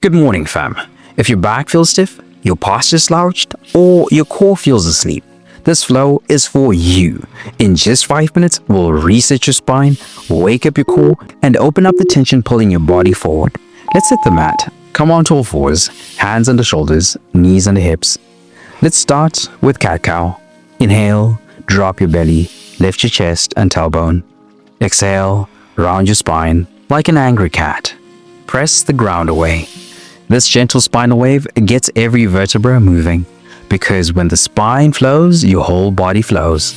Good morning, fam. If your back feels stiff, your posture slouched, or your core feels asleep, this flow is for you. In just 5 minutes, we'll reset your spine, wake up your core, and open up the tension pulling your body forward. Let's hit the mat. Come onto all fours, hands under shoulders, knees under hips. Let's start with cat-cow. Inhale, drop your belly, lift your chest and tailbone. Exhale, round your spine like an angry cat. Press the ground away. This gentle spinal wave gets every vertebra moving, because when the spine flows, your whole body flows.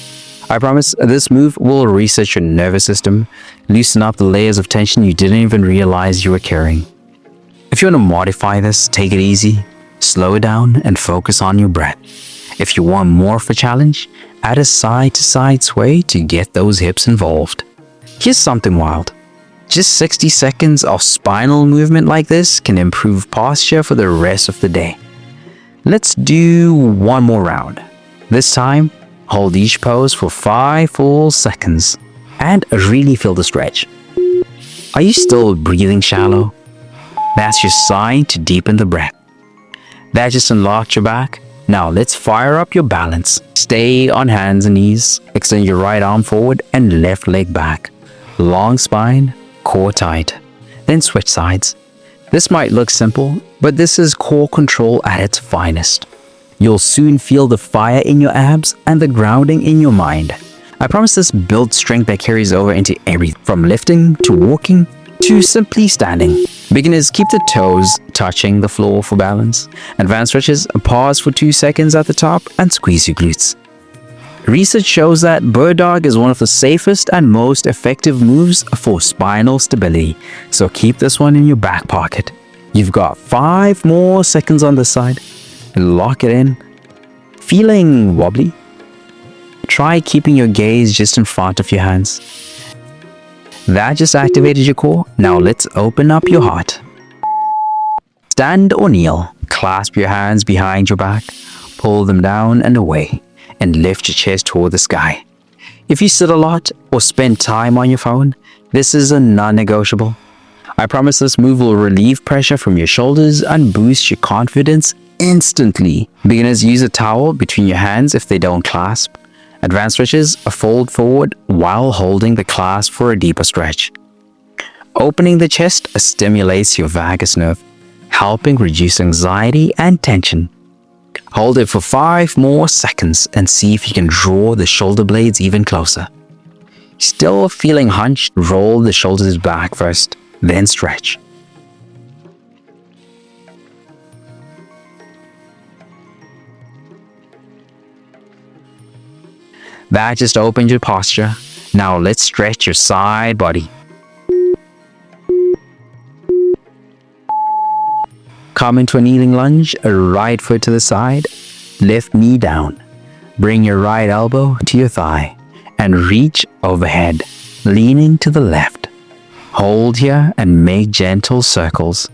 I promise this move will reset your nervous system, loosen up the layers of tension you didn't even realize you were carrying. If you want to modify this, take it easy, slow it down, and focus on your breath. If you want more of a challenge, add a side-to-side sway to get those hips involved. Here's something wild. Just 60 seconds of spinal movement like this can improve posture for the rest of the day. Let's do one more round. This time, hold each pose for 5 full seconds and really feel the stretch. Are you still breathing shallow? That's your sign to deepen the breath. That just unlocked your back. Now let's fire up your balance. Stay on hands and knees. Extend your right arm forward and left leg back. Long spine, core tight. Then switch sides. This might look simple, but this is core control at its finest. You'll soon feel the fire in your abs and the grounding in your mind. I promise this builds strength that carries over into everything, from lifting to walking to simply standing. Beginners, keep the toes touching the floor for balance. Advanced stretches, pause for 2 seconds at the top and squeeze your glutes. Research shows that bird dog is one of the safest and most effective moves for spinal stability, so keep this one in your back pocket. You've got 5 more seconds on this side. Lock it in. Feeling wobbly? Try keeping your gaze just in front of your hands. That just activated your core. Now let's open up your heart. Stand or kneel. Clasp your hands behind your back. Pull them down and away, and lift your chest toward the sky. If you sit a lot or spend time on your phone, this is a non-negotiable. I promise this move will relieve pressure from your shoulders and boost your confidence instantly. Beginners, use a towel between your hands if they don't clasp. Advanced stretches, fold forward while holding the clasp for a deeper stretch. Opening the chest stimulates your vagus nerve, helping reduce anxiety and tension. Hold it for 5 more seconds and see if you can draw the shoulder blades even closer. Still feeling hunched? Roll the shoulders back first, then stretch. That just opened your posture. Now let's stretch your side body. Come into a kneeling lunge, a right foot to the side, lift knee down. Bring your right elbow to your thigh and reach overhead, leaning to the left. Hold here and make gentle circles.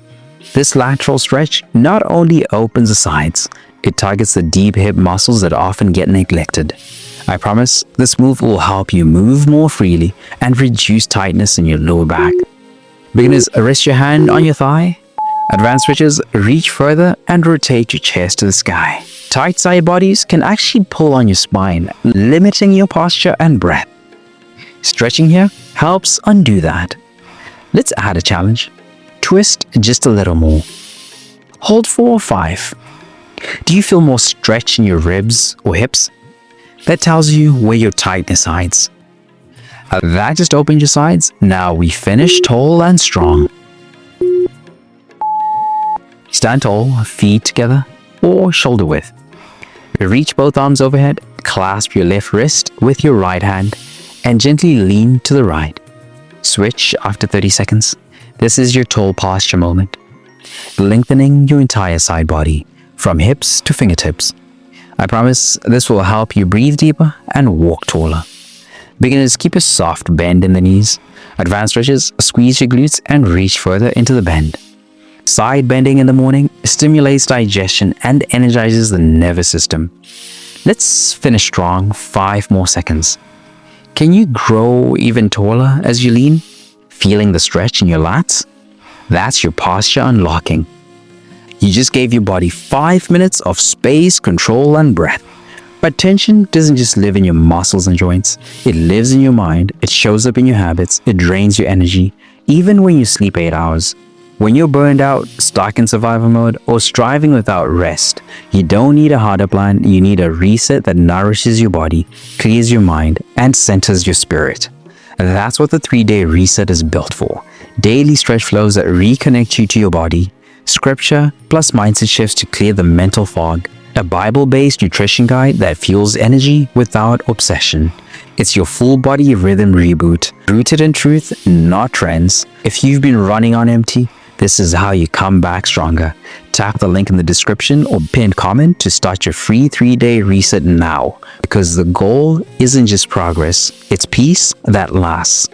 This lateral stretch not only opens the sides, it targets the deep hip muscles that often get neglected. I promise this move will help you move more freely and reduce tightness in your lower back. Beginners, rest your hand on your thigh. Advanced stretches, reach further and rotate your chest to the sky. Tight side bodies can actually pull on your spine, limiting your posture and breath. Stretching here helps undo that. Let's add a challenge. Twist just a little more. Hold 4 or 5. Do you feel more stretch in your ribs or hips? That tells you where your tightness hides. That just opened your sides. Now we finish tall and strong. Stand tall, feet together or shoulder width. Reach both arms overhead, clasp your left wrist with your right hand and gently lean to the right. Switch after 30 seconds. This is your tall posture moment, lengthening your entire side body from hips to fingertips. I promise this will help you breathe deeper and walk taller. Beginners, keep a soft bend in the knees. Advanced stretches, squeeze your glutes and reach further into the bend. Side bending in the morning stimulates digestion and energizes the nervous system. Let's finish strong. 5 more seconds. Can you grow even taller as you lean? Feeling the stretch in your lats? That's your posture unlocking. You just gave your body 5 minutes of space, control, and breath. But tension doesn't just live in your muscles and joints. It lives in your mind. It shows up in your habits. It drains your energy, even when you sleep 8 hours. When you're burned out, stuck in survival mode, or striving without rest, you don't need a harder plan. You need a reset that nourishes your body, clears your mind, and centers your spirit. That's what the 3-day reset is built for. Daily stretch flows that reconnect you to your body, scripture plus mindset shifts to clear the mental fog, a Bible-based nutrition guide that fuels energy without obsession. It's your full body rhythm reboot, rooted in truth, not trends. If you've been running on empty, this is how you come back stronger. Tap the link in the description or pinned comment to start your free 3-day reset now. Because the goal isn't just progress, it's peace that lasts.